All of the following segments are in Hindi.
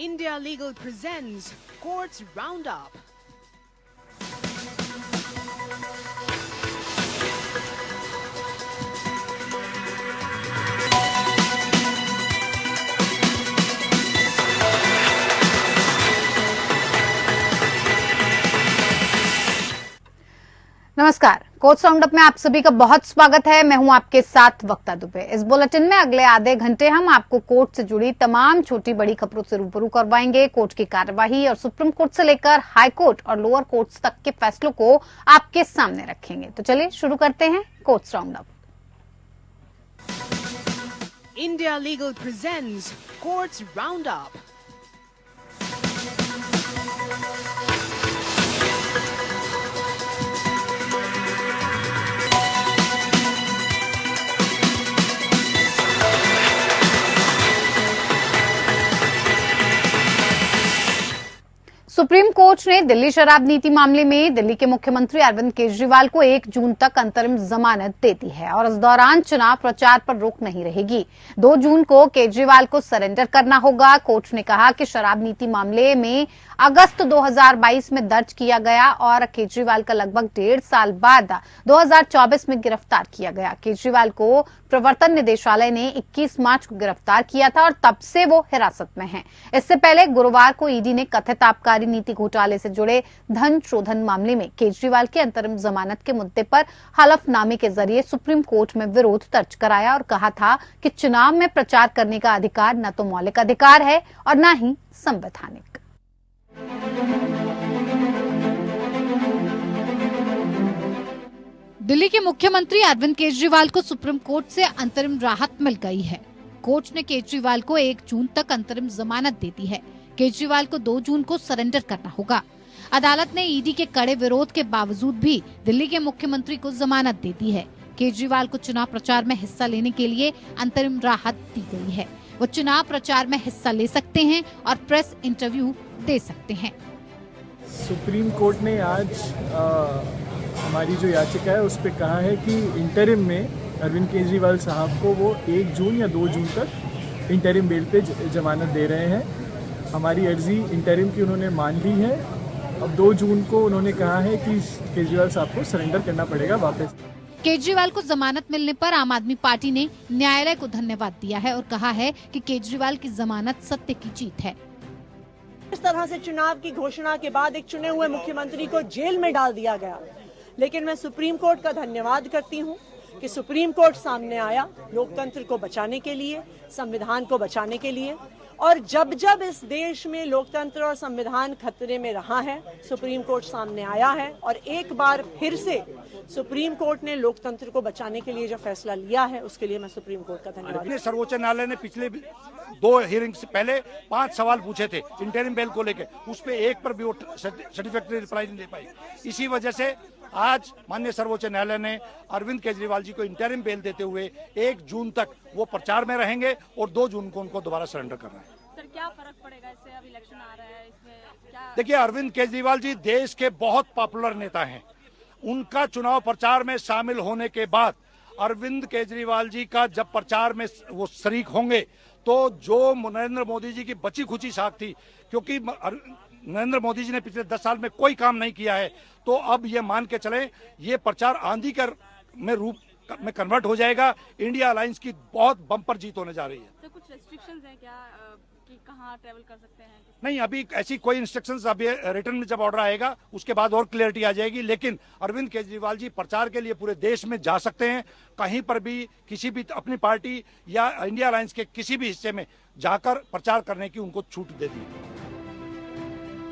India Legal presents Courts Roundup. नमस्कार, कोर्ट्स राउंडअप में आप सभी का बहुत स्वागत है। मैं हूं आपके साथ वक्ता दुबे। इस बुलेटिन में अगले आधे घंटे हम आपको कोर्ट से जुड़ी तमाम छोटी बड़ी खबरों से रूबरू करवाएंगे। कोर्ट की कार्यवाही और सुप्रीम कोर्ट से लेकर हाई कोर्ट और लोअर कोर्ट्स तक के फैसलों को आपके सामने रखेंगे। तो चलिए शुरू करते हैं courts roundup. India Legal presents Courts Roundup. Supreme court ने दिल्ली शराब नीति मामले में दिल्ली के मुख्यमंत्री अरविंद केजरीवाल को 1 जून तक अंतरिम जमानत दे दी है और इस दौरान चुनाव प्रचार पर रोक नहीं रहेगी। 2 जून को केजरीवाल को सरेंडर करना होगा। कोर्ट ने कहा कि शराब नीति मामले में अगस्त 2022 में दर्ज किया गया और केजरीवाल का लगभग 1.5 साल बाद 2024 में गिरफ्तार किया गया। केजरीवाल को प्रवर्तन निदेशालय ने 21 मार्च को गिरफ्तार किया था और तब से वो हिरासत में हैं। इससे पहले गुरुवार को ईडी ने कथित आबकारी नीति घोटाले से जुड़े धन शोधन मामले में केजरीवाल की अंतरिम जमानत के मुद्दे पर हलफनामे के जरिए सुप्रीम कोर्ट में विरोध दर्ज कराया और कहा था कि चुनाव में प्रचार करने का अधिकार न तो मौलिक अधिकार है और न ही संवैधानिक। दिल्ली के मुख्यमंत्री अरविंद केजरीवाल को सुप्रीम कोर्ट से अंतरिम राहत मिल गई है। कोर्ट ने केजरीवाल को 1 जून तक अंतरिम जमानत दे दी है। केजरीवाल को 2 जून को सरेंडर करना होगा। अदालत ने ईडी के कड़े विरोध के बावजूद भी दिल्ली के मुख्यमंत्री को जमानत दे दी है। केजरीवाल को चुनाव प्रचार में हिस्सा लेने के लिए अंतरिम राहत दी गई है। वो चुनाव प्रचार में हिस्सा ले सकते हैं और प्रेस इंटरव्यू दे सकते हैं। सुप्रीम कोर्ट ने आज हमारी जो याचिका है उस पर कहा है कि इंटरिम में अरविंद केजरीवाल साहब को वो 1 जून या 2 जून तक इंटरिम बेल पे जमानत दे रहे हैं। हमारी अर्जी इंटरिम की उन्होंने मान ली है। अब 2 जून को उन्होंने कहा है कि केजरीवाल साहब को सरेंडर करना पड़ेगा वापस। केजरीवाल को जमानत मिलने पर आम आदमी पार्टी ने न्यायालय को धन्यवाद दिया है और कहा है कि केजरीवाल की जमानत सत्य की जीत है। इस तरह से चुनाव की घोषणा के बाद एक चुने हुए मुख्यमंत्री को जेल में डाल दिया गया, लेकिन मैं सुप्रीम कोर्ट का धन्यवाद करती हूं कि सुप्रीम कोर्ट सामने आया लोकतंत्र को बचाने के लिए, संविधान को बचाने के लिए। और जब जब इस देश में लोकतंत्र और संविधान खतरे में रहा है, सुप्रीम कोर्ट सामने आया है और एक बार फिर से सुप्रीम कोर्ट ने लोकतंत्र को बचाने के लिए जो फैसला लिया है उसके लिए मैं सुप्रीम कोर्ट का धन्यवाद। सर्वोच्च न्यायालय ने पिछले 2 हियरिंग से पहले 5 सवाल पूछे थे इंटरिम बेल को लेकर, उस पे एक पर भी वो सर्टिफिकेटरी रिप्लाई नहीं दे पाई। इसी वजह से आज माननीय सर्वोच्च न्यायालय ने अरविंद केजरीवाल जी को इंटरिम बेल देते हुए 1 जून तक वो प्रचार में रहेंगे और 2 जून को उनको दोबारा सरेंडर करना है। सर, क्या फर्क पड़ेगा इससे? अब इलेक्शन आ रहा है, इसमें क्या? देखिए, अरविंद केजरीवाल जी देश के बहुत पॉपुलर नेता हैं। उनका चुनाव प्रचार में शामिल होने के बाद अरविंद केजरीवाल जी का जब प्रचार में वो शरीक होंगे तो जो नरेंद्र मोदी जी की बची खुची साख थी, क्योंकि नरेंद्र मोदी जी ने पिछले 10 साल में कोई काम नहीं किया है, तो अब ये मान के चलें ये प्रचार आंधी में रूप में कन्वर्ट हो जाएगा। इंडिया अलायंस की बहुत बम्पर जीत होने जा रही है। तो कुछ रेस्ट्रिक्शंस हैं क्या कि कहाँ ट्रेवल कर सकते हैं? नहीं, अभी ऐसी कोई इंस्ट्रक्शंस, अभी रिटर्न में जब ऑर्डर आएगा उसके बाद और क्लियरिटी आ जाएगी। लेकिन अरविंद केजरीवाल जी प्रचार के लिए पूरे देश में जा सकते हैं, कहीं पर भी किसी भी अपनी पार्टी या इंडिया अलायंस के किसी भी हिस्से में जाकर प्रचार करने की उनको छूट दे दी।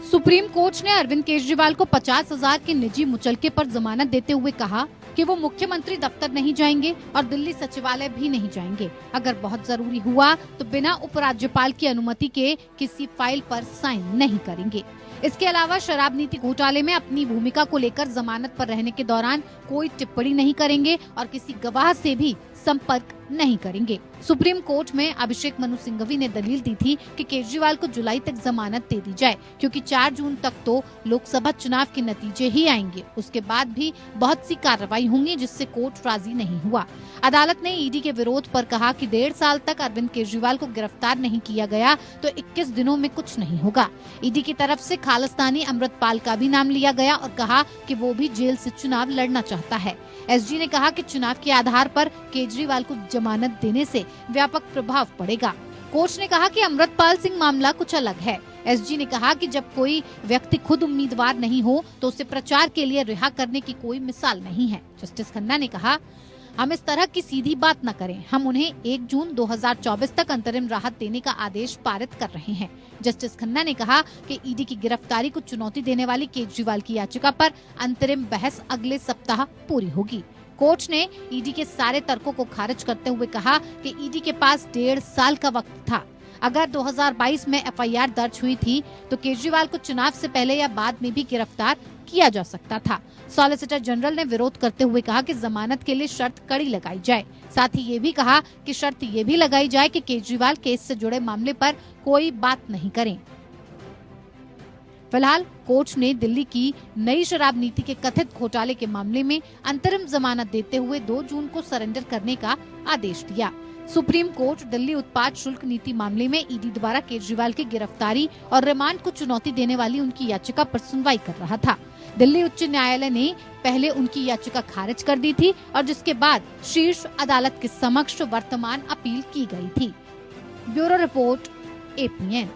सुप्रीम कोर्ट ने अरविंद केजरीवाल को 50,000 के निजी मुचलके पर जमानत देते हुए कहा कि वो मुख्यमंत्री दफ्तर नहीं जाएंगे और दिल्ली सचिवालय भी नहीं जाएंगे। अगर बहुत जरूरी हुआ तो बिना उपराज्यपाल की अनुमति के किसी फाइल पर साइन नहीं करेंगे। इसके अलावा शराब नीति घोटाले में अपनी भूमिका को लेकर जमानत पर रहने के दौरान कोई टिप्पणी नहीं करेंगे और किसी गवाह से भी संपर्क नहीं करेंगे। सुप्रीम कोर्ट में अभिषेक मनु सिंघवी ने दलील दी थी कि केजरीवाल को जुलाई तक जमानत दे दी जाए, क्योंकि 4 जून तक तो लोकसभा चुनाव के नतीजे ही आएंगे। उसके बाद भी बहुत सी कार्रवाई होंगी जिससे कोर्ट राजी नहीं हुआ। अदालत ने ईडी के विरोध पर कहा कि 1.5 साल तक अरविंद केजरीवाल को गिरफ्तार नहीं किया गया तो 21 दिनों में कुछ नहीं होगा। ईडी की तरफ से खालिस्तानी अमृतपाल का भी नाम लिया गया और कहा कि वो भी जेल से चुनाव लड़ना चाहता है। एसजी ने कहा कि चुनाव के आधार पर केजरीवाल को जमानत देने से व्यापक प्रभाव पड़ेगा। कोर्ट ने कहा कि अमृतपाल सिंह मामला कुछ अलग है। एसजी ने कहा कि जब कोई व्यक्ति खुद उम्मीदवार नहीं हो तो उसे प्रचार के लिए रिहा करने की कोई मिसाल नहीं है। जस्टिस खन्ना ने कहा, हम इस तरह की सीधी बात न करें। हम उन्हें 1 जून 2024 तक अंतरिम राहत देने का आदेश पारित कर रहे हैं। जस्टिस खन्ना ने कहा कि ईडी की गिरफ्तारी को चुनौती देने वाली केजरीवाल की याचिका पर अंतरिम बहस अगले सप्ताह पूरी होगी। कोर्ट ने ईडी के सारे तर्कों को खारिज करते हुए कहा कि ईडी के पास 1.5 साल का वक्त था। अगर 2022 में एफआईआर दर्ज हुई थी तो केजरीवाल को चुनाव से पहले या बाद में भी गिरफ्तार किया जा सकता था। सॉलिसिटर जनरल ने विरोध करते हुए कहा कि जमानत के लिए शर्त कड़ी लगाई जाए। साथ ही ये भी कहा कि शर्त ये भी लगाई जाए कि केजरीवाल केस से जुड़े मामले पर कोई बात नहीं करें। फिलहाल कोर्ट ने दिल्ली की नई शराब नीति के कथित घोटाले के मामले में अंतरिम जमानत देते हुए 2 जून को सरेंडर करने का आदेश दिया। सुप्रीम कोर्ट दिल्ली उत्पाद शुल्क नीति मामले में ईडी द्वारा केजरीवाल की गिरफ्तारी और रिमांड को चुनौती देने वाली उनकी याचिका पर सुनवाई कर रहा था। दिल्ली उच्च न्यायालय ने पहले उनकी याचिका खारिज कर दी थी और जिसके बाद शीर्ष अदालत के समक्ष वर्तमान अपील की गई थी। Bureau report, APN।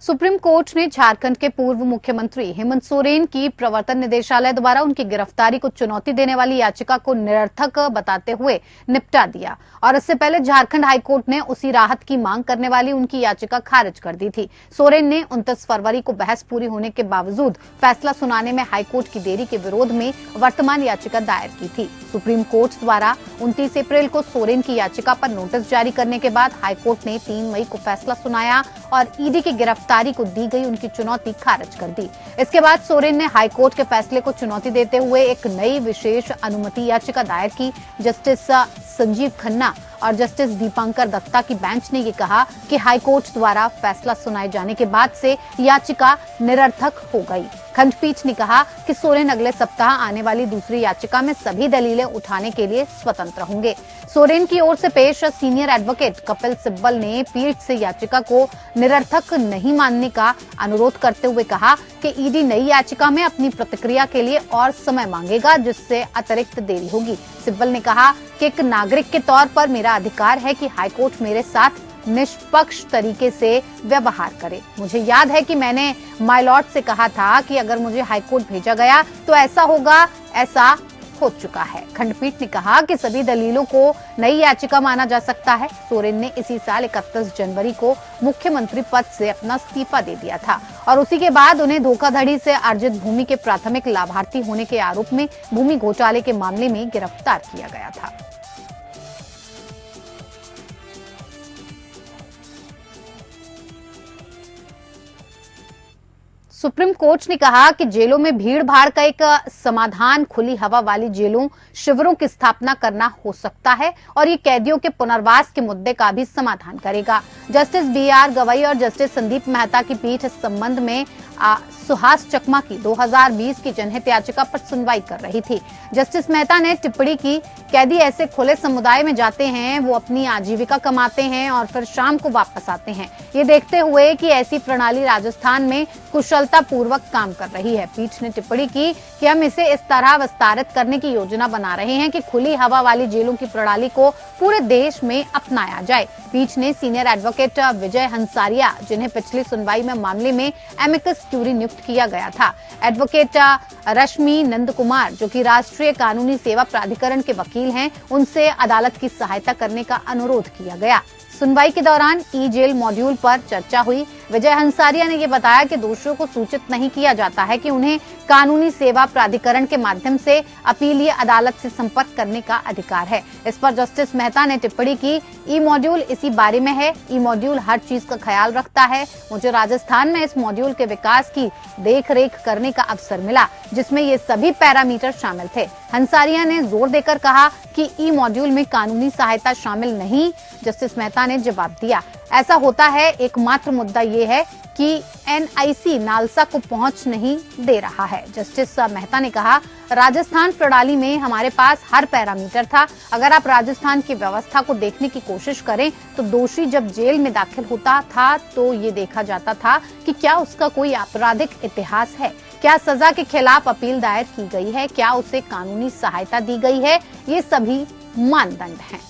Supreme court ने झारखंड के पूर्व मुख्यमंत्री हेमंत सोरेन की प्रवर्तन निदेशालय द्वारा उनकी गिरफ्तारी को चुनौती देने वाली याचिका को निरर्थक बताते हुए निपटा दिया और इससे पहले झारखंड हाईकोर्ट ने उसी राहत की मांग करने वाली उनकी याचिका खारिज कर दी थी। सोरेन ने 29 फरवरी को बहस पूरी होने के बावजूद फैसला सुनाने में हाईकोर्ट की देरी के विरोध में वर्तमान याचिका दायर की थी। सुप्रीम कोर्ट द्वारा 29 अप्रैल को सोरेन की याचिका पर नोटिस जारी करने के बाद हाईकोर्ट ने 3 मई को फैसला सुनाया और ईडी की गिरफ्तारी को दी गई उनकी चुनौती खारिज कर दी। इसके बाद सोरेन ने हाईकोर्ट के फैसले को चुनौती देते हुए एक नई विशेष अनुमति याचिका दायर की। जस्टिस संजीव खन्ना और जस्टिस दीपांकर दत्ता की बेंच ने ये कहा कि हाईकोर्ट द्वारा फैसला सुनाए जाने के बाद से याचिका निरर्थक हो गई। खंडपीठ ने कहा कि सोरेन अगले सप्ताह आने वाली दूसरी याचिका में सभी दलीलें उठाने के लिए स्वतंत्र होंगे। सोरेन की ओर से पेश सीनियर एडवोकेट कपिल सिब्बल ने पीठ से याचिका को निरर्थक नहीं मानने का अनुरोध करते हुए कहा कि ईडी नई याचिका में अपनी प्रतिक्रिया के लिए और समय मांगेगा, जिससे अतिरिक्त देरी होगी। सिब्बल ने कहा कि एक नागरिक के तौर पर मेरा अधिकार है कि हाईकोर्ट मेरे साथ निष्पक्ष तरीके से व्यवहार करे। मुझे याद है कि मैंने माय लॉर्ड से कहा था कि अगर मुझे हाईकोर्ट भेजा गया तो ऐसा होगा, ऐसा हो चुका है। खंडपीठ ने कहा कि सभी दलीलों को नई याचिका माना जा सकता है। सोरेन ने इसी साल 31 जनवरी को मुख्यमंत्री पद से अपना इस्तीफा दे दिया था और उसी के बाद उन्हें धोखाधड़ी से अर्जित भूमि के प्राथमिक लाभार्थी होने के आरोप में भूमि घोटाले के मामले में गिरफ्तार किया गया था। सुप्रीम कोर्ट ने कहा कि जेलों में भीड़ भाड़ का एक समाधान खुली हवा वाली जेलों, शिविरों की स्थापना करना हो सकता है और ये कैदियों के पुनर्वास के मुद्दे का भी समाधान करेगा। जस्टिस BR गवई और जस्टिस संदीप मेहता की पीठ इस संबंध में सुहास चकमा की 2020 की जनहित याचिका पर सुनवाई कर रही थी। जस्टिस मेहता ने टिप्पणी की, कैदी ऐसे खुले समुदाय में जाते हैं, वो अपनी आजीविका कमाते हैं और फिर शाम को वापस आते हैं। ये देखते हुए कि ऐसी प्रणाली राजस्थान में कुशलता पूर्वक काम कर रही है। पीठ ने टिप्पणी की कि हम इसे इस तरह विस्तारित करने की योजना बना रहे हैं कि खुली हवा वाली जेलों की प्रणाली को पूरे देश में अपनाया जाए। पीठ ने सीनियर एडवोकेट विजय हंसारिया, जिन्हें पिछली सुनवाई में मामले में एमिकस क्यूरी नियुक्त किया गया था, एडवोकेट रश्मि नंद कुमार, जो कि राष्ट्रीय कानूनी सेवा प्राधिकरण के वकील हैं, उनसे अदालत की सहायता करने का अनुरोध किया गया। सुनवाई के दौरान ई जेल मॉड्यूल पर चर्चा हुई। विजय हंसारिया ने ये बताया कि दोषियों को सूचित नहीं किया जाता है कि उन्हें कानूनी सेवा प्राधिकरण के माध्यम से अपीलीय अदालत से संपर्क करने का अधिकार है। इस पर जस्टिस मेहता ने टिप्पणी की, ई मॉड्यूल इसी बारे में है। ई मॉड्यूल हर चीज का ख्याल रखता है। मुझे राजस्थान में इस मॉड्यूल के विकास की देखरेख करने का अवसर मिला, जिसमें ये सभी पैरामीटर शामिल थे। हंसारिया ने जोर देकर कहा कि ई मॉड्यूल में कानूनी सहायता शामिल नहीं। जस्टिस मेहता ने जवाब दिया, ऐसा होता है, एकमात्र मुद्दा ये है कि एनआईसी नालसा को पहुंच नहीं दे रहा है। जस्टिस मेहता ने कहा, राजस्थान प्रणाली में हमारे पास हर पैरामीटर था। अगर आप राजस्थान की व्यवस्था को देखने की कोशिश करें तो दोषी जब जेल में दाखिल होता था तो ये देखा जाता था कि क्या उसका कोई आपराधिक इतिहास है, क्या सजा के खिलाफ अपील दायर की गई है, क्या उसे कानूनी सहायता दी गई है। ये सभी मानदंड हैं।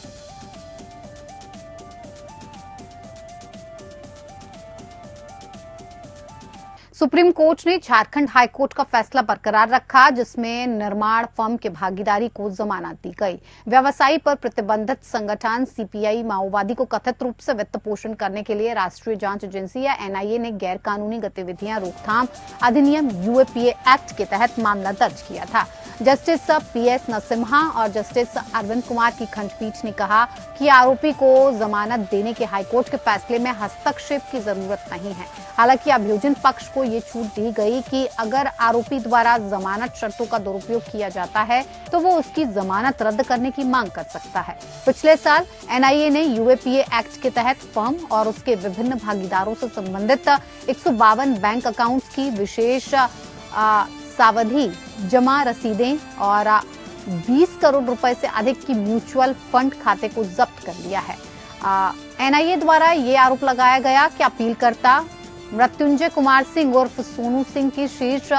सुप्रीम कोर्ट ने झारखंड हाई कोर्ट का फैसला बरकरार रखा, जिसमें निर्माण फर्म के भागीदारी को जमानत दी गई। व्यवसायी पर प्रतिबंधित संगठन सीपीआई माओवादी को कथित रूप से वित्त पोषण करने के लिए राष्ट्रीय जांच एजेंसी या एनआईए ने गैर कानूनी गतिविधियां रोकथाम अधिनियम यूएपीए एक्ट के तहत मामला दर्ज किया था। जस्टिस पीएस नरसिम्हा और जस्टिस अरविंद कुमार की खंडपीठ ने कहा कि आरोपी को जमानत देने के हाईकोर्ट के फैसले में हस्तक्षेप की जरूरत नहीं है। हालांकि अभियोजन पक्ष को ये छूट दी गई कि अगर आरोपी द्वारा जमानत शर्तों का दुरुपयोग किया जाता है तो वो उसकी जमानत रद्द करने की मांग कर सकता है। पिछले साल एनआईए ने यूएपीए एक्ट के तहत फर्म और उसके विभिन्न भागीदारों से संबंधित 152 बैंक अकाउंट्स की विशेष सावधि जमा रसीदें और 20 करोड़ रुपए से अधिक की म्यूचुअल फंड खाते को जब्त कर लिया है। एनआईए द्वारा ये आरोप लगाया गया कि अपीलकर्ता मृत्युंजय कुमार सिंह उर्फ सोनू सिंह की शीर्ष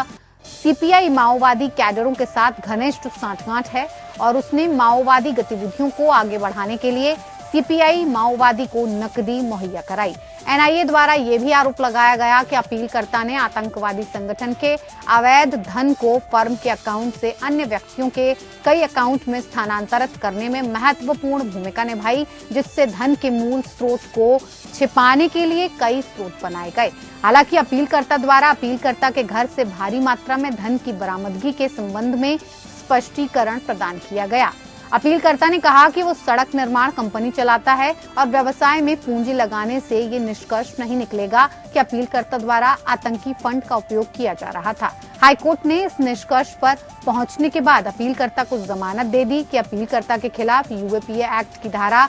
सीपीआई माओवादी कैडरों के साथ घनिष्ठ सांठगांठ है और उसने माओवादी गतिविधियों को आगे बढ़ाने के लिए सीपीआई माओवादी को नकदी मुहैया कराई। एनआईए द्वारा यह भी आरोप लगाया गया कि अपीलकर्ता ने आतंकवादी संगठन के अवैध धन को फर्म के अकाउंट से अन्य व्यक्तियों के कई अकाउंट में स्थानांतरित करने में महत्वपूर्ण भूमिका निभाई, जिससे धन के मूल स्रोत को छिपाने के लिए कई स्रोत बनाए गए। हालांकि अपीलकर्ता द्वारा अपीलकर्ता के घर से भारी मात्रा में धन की बरामदगी के संबंध में स्पष्टीकरण प्रदान किया गया। अपीलकर्ता ने कहा कि वो सड़क निर्माण कंपनी चलाता है और व्यवसाय में पूंजी लगाने से ये निष्कर्ष नहीं निकलेगा कि अपीलकर्ता द्वारा आतंकी फंड का उपयोग किया जा रहा था। हाईकोर्ट ने इस निष्कर्ष पर पहुंचने के बाद अपीलकर्ता को जमानत दे दी कि अपीलकर्ता के खिलाफ यूएपीए एक्ट की धारा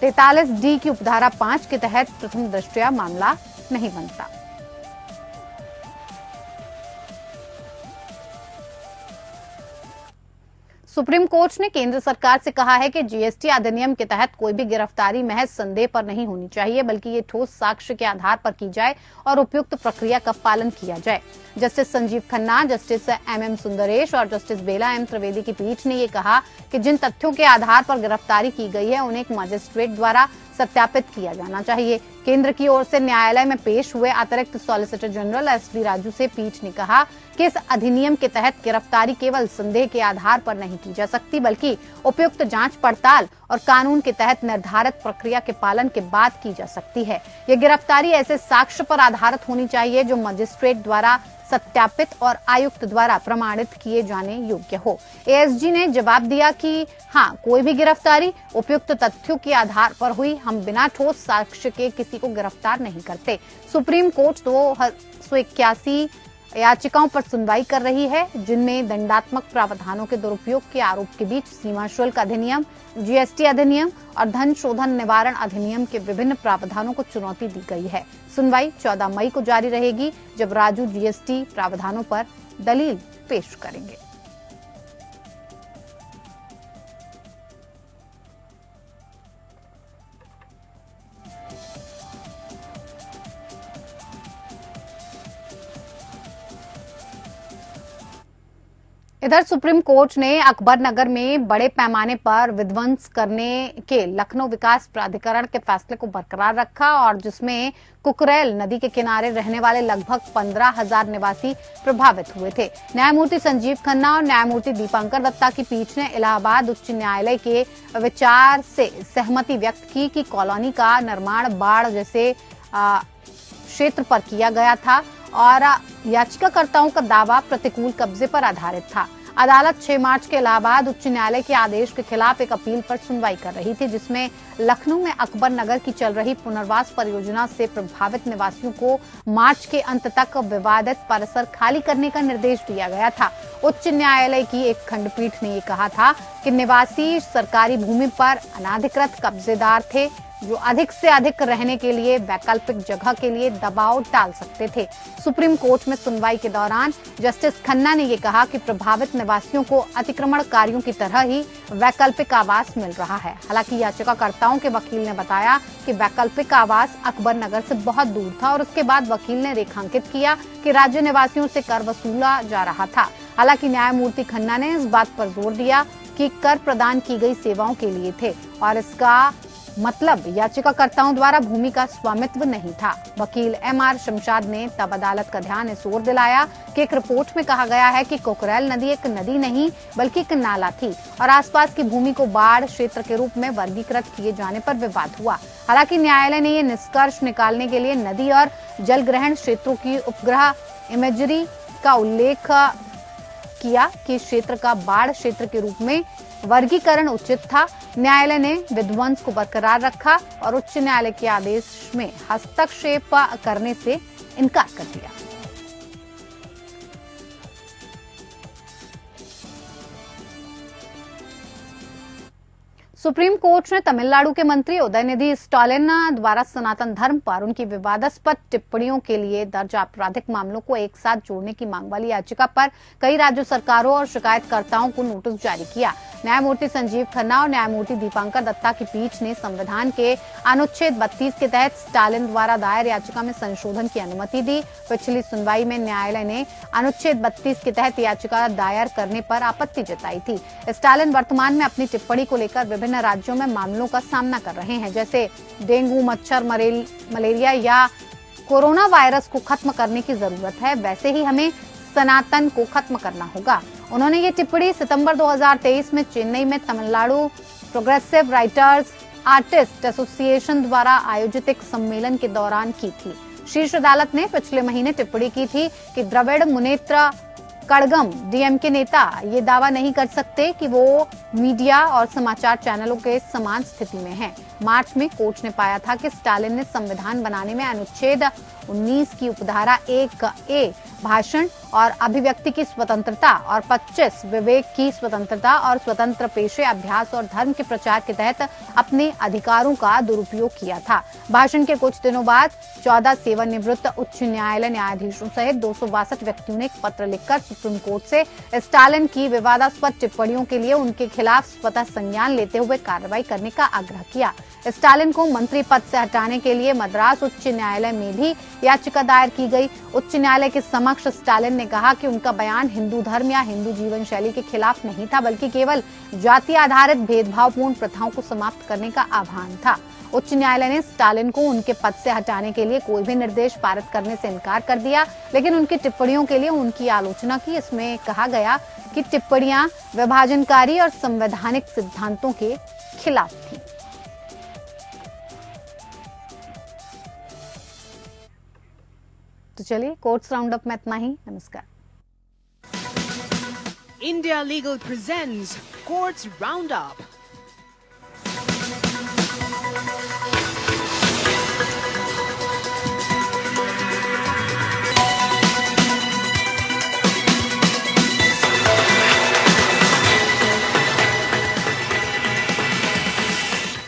43D की उपधारा 5 के तहत प्रथम दृष्टया मामला नहीं बनता। सुप्रीम कोर्ट ने केंद्र सरकार से कहा है कि जीएसटी अधिनियम के तहत कोई भी गिरफ्तारी महज संदेह पर नहीं होनी चाहिए, बल्कि ये ठोस साक्ष्य के आधार पर की जाए और उपयुक्त प्रक्रिया का पालन किया जाए। Justice Sanjiv Khanna, justice MM Sundresh और जस्टिस बेला एम त्रिवेदी की पीठ ने ये कहा कि जिन तथ्यों के आधार पर गिरफ्तारी की गई है उन्हें एक मजिस्ट्रेट द्वारा सत्यापित किया जाना चाहिए। केंद्र की ओर से न्यायालय में पेश हुए अतिरिक्त सॉलिसिटर जनरल एसवी राजू से पीठ ने कहा कि इस अधिनियम के तहत गिरफ्तारी केवल संदेह के आधार पर नहीं की जा सकती, बल्कि उपयुक्त जांच पड़ताल और कानून के तहत निर्धारित प्रक्रिया के पालन के बाद की जा सकती है। ये गिरफ्तारी ऐसे साक्ष्य पर आधारित होनी चाहिए जो मजिस्ट्रेट द्वारा सत्यापित और आयुक्त द्वारा प्रमाणित किए जाने योग्य हो। एएसजी ने जवाब दिया कि हाँ, कोई भी गिरफ्तारी उपयुक्त तथ्यों के आधार पर हुई। हम बिना ठोस साक्ष्य के किसी को गिरफ्तार नहीं करते। सुप्रीम कोर्ट 281 याचिकाओं पर सुनवाई कर रही है, जिनमें दंडात्मक प्रावधानों के दुरुपयोग के आरोप के बीच सीमा शुल्क अधिनियम, जीएसटी अधिनियम और धन शोधन निवारण अधिनियम के विभिन्न प्रावधानों को चुनौती दी गई है। सुनवाई 14 मई को जारी रहेगी, जब राजू जीएसटी प्रावधानों पर दलील पेश करेंगे। इधर सुप्रीम कोर्ट ने अकबर नगर में बड़े पैमाने पर विध्वंस करने के लखनऊ विकास प्राधिकरण के फैसले को बरकरार रखा और जिसमें कुकरेल नदी के किनारे रहने वाले लगभग 15,000 निवासी प्रभावित हुए थे। न्यायमूर्ति संजीव खन्ना और न्यायमूर्ति दीपांकर दत्ता की पीठ ने इलाहाबाद उच्च न्यायालय के विचार से सहमति व्यक्त की कि कॉलोनी का निर्माण बाढ़ जैसे क्षेत्र पर किया गया था और याचिकाकर्ताओं का दावा प्रतिकूल कब्जे पर आधारित था। अदालत 6 मार्च के इलाहाबाद उच्च न्यायालय के आदेश के खिलाफ एक अपील पर सुनवाई कर रही थी, जिसमें लखनऊ में अकबर नगर की चल रही पुनर्वास परियोजना से प्रभावित निवासियों को मार्च के अंत तक विवादित परिसर खाली करने का निर्देश दिया गया था। उच्च न्यायालय की एक खंडपीठ ने ये कहा था कि निवासी सरकारी भूमि पर अनाधिकृत कब्जेदार थे, जो अधिक से अधिक रहने के लिए वैकल्पिक जगह के लिए दबाव डाल सकते थे। सुप्रीम कोर्ट में सुनवाई के दौरान जस्टिस खन्ना ने यह कहा कि प्रभावित निवासियों को अतिक्रमणकारियों की तरह ही वैकल्पिक आवास मिल रहा है। हालांकि याचिकाकर्ताओं के वकील ने बताया कि वैकल्पिक आवास अकबर नगर से बहुत दूर था और उसके बाद वकील ने रेखांकित किया कि राज्य निवासियों से कर वसूला जा रहा था। हालांकि न्यायमूर्ति खन्ना ने इस बात पर जोर दिया कि कर प्रदान की गई सेवाओं के लिए थे और इसका मतलब याचिकाकर्ताओं द्वारा भूमि का स्वामित्व नहीं था। वकील एमआर शमशाद ने तब अदालत का ध्यान इस ओर दिलाया कि एक रिपोर्ट में कहा गया है कि कोकरेल नदी एक नदी नहीं बल्कि एक नाला थी और आसपास की भूमि को बाढ़ क्षेत्र के रूप में वर्गीकृत किए जाने पर विवाद हुआ। हालांकि न्यायालय ने ये निष्कर्ष निकालने के लिए नदी और जलग्रहण क्षेत्रों की उपग्रह इमेजरी का उल्लेख किया कि क्षेत्र का बाढ़ क्षेत्र के रूप में वर्गीकरण उचित था। न्यायालय ने विध्वंस को बरकरार रखा और उच्च न्यायालय के आदेश में हस्तक्षेप करने से इनकार कर दिया। सुप्रीम कोर्ट ने तमिलनाडु के मंत्री उदयनिधि स्टालिन द्वारा सनातन धर्म पर उनकी विवादास्पद टिप्पणियों के लिए दर्ज आपराधिक मामलों को एक साथ जोड़ने की मांग वाली याचिका पर कई राज्य सरकारों और शिकायतकर्ताओं को नोटिस जारी किया। न्यायमूर्ति संजीव खन्ना और न्यायमूर्ति दीपांकर दत्ता की पीठ ने संविधान के अनुच्छेद 32 के तहत स्टालिन द्वारा दायर याचिका में संशोधन की अनुमति दी। पिछली सुनवाई में न्यायालय ने अनुच्छेद 32 के तहत याचिका दायर करने पर आपत्ति जताई थी। स्टालिन वर्तमान में अपनी टिप्पणी को लेकर विभिन्न राज्यों में मामलों का सामना कर रहे हैं, जैसे डेंगू, मच्छर, मलेरिया या कोरोना वायरस को खत्म करने की जरूरत है, वैसे ही हमें सनातन को खत्म करना होगा। उन्होंने ये टिप्पणी सितंबर 2023 में चेन्नई में Tamil Nadu progressive writers artist association द्वारा आयोजित एक सम्मेलन के दौरान की थी। शीर्ष अदालत ने पिछले महीने टिप्पणी की थी कि द्रविड़ मुनेत्र कड़गम डीएमके नेता ये दावा नहीं कर सकते कि वो मीडिया और समाचार चैनलों के समान स्थिति में हैं। मार्च में कोर्ट ने पाया था कि स्टालिन ने संविधान बनाने में अनुच्छेद 19 की उपधारा 1A भाषण और अभिव्यक्ति की स्वतंत्रता और 25 विवेक की स्वतंत्रता और स्वतंत्र पेशे, अभ्यास और धर्म के प्रचार के तहत अपने अधिकारों का दुरुपयोग किया था। भाषण के कुछ दिनों बाद 14 सेवानिवृत्त उच्च न्यायालय न्यायाधीशों सहित 262 व्यक्तियों ने एक पत्र लिखकर सुप्रीम कोर्ट से स्टालिन की विवादास्पद टिप्पणियों के लिए उनके खिलाफ स्वतः संज्ञान लेते हुए कार्रवाई करने का आग्रह किया। स्टालिन को मंत्री पद से हटाने के लिए मद्रास उच्च न्यायालय में भी याचिका दायर की गई। उच्च न्यायालय के समक्ष स्टालिन ने कहा कि उनका बयान हिंदू धर्म या हिंदू जीवन शैली के खिलाफ नहीं था, बल्कि केवल जाति आधारित भेदभावपूर्ण प्रथाओं को समाप्त करने का आह्वान था। उच्च न्यायालय ने स्टालिन को उनके पद से हटाने के लिए कोई भी निर्देश पारित करने से इनकार कर दिया, लेकिन उनकी टिप्पणियों के लिए उनकी आलोचना की। इसमें कहा गया कि टिप्पणियां विभाजनकारी और संवैधानिक सिद्धांतों के खिलाफ थी। तो चलिए कोर्ट्स राउंड अप में इतना ही। नमस्कार। India Legal presents Courts Roundup.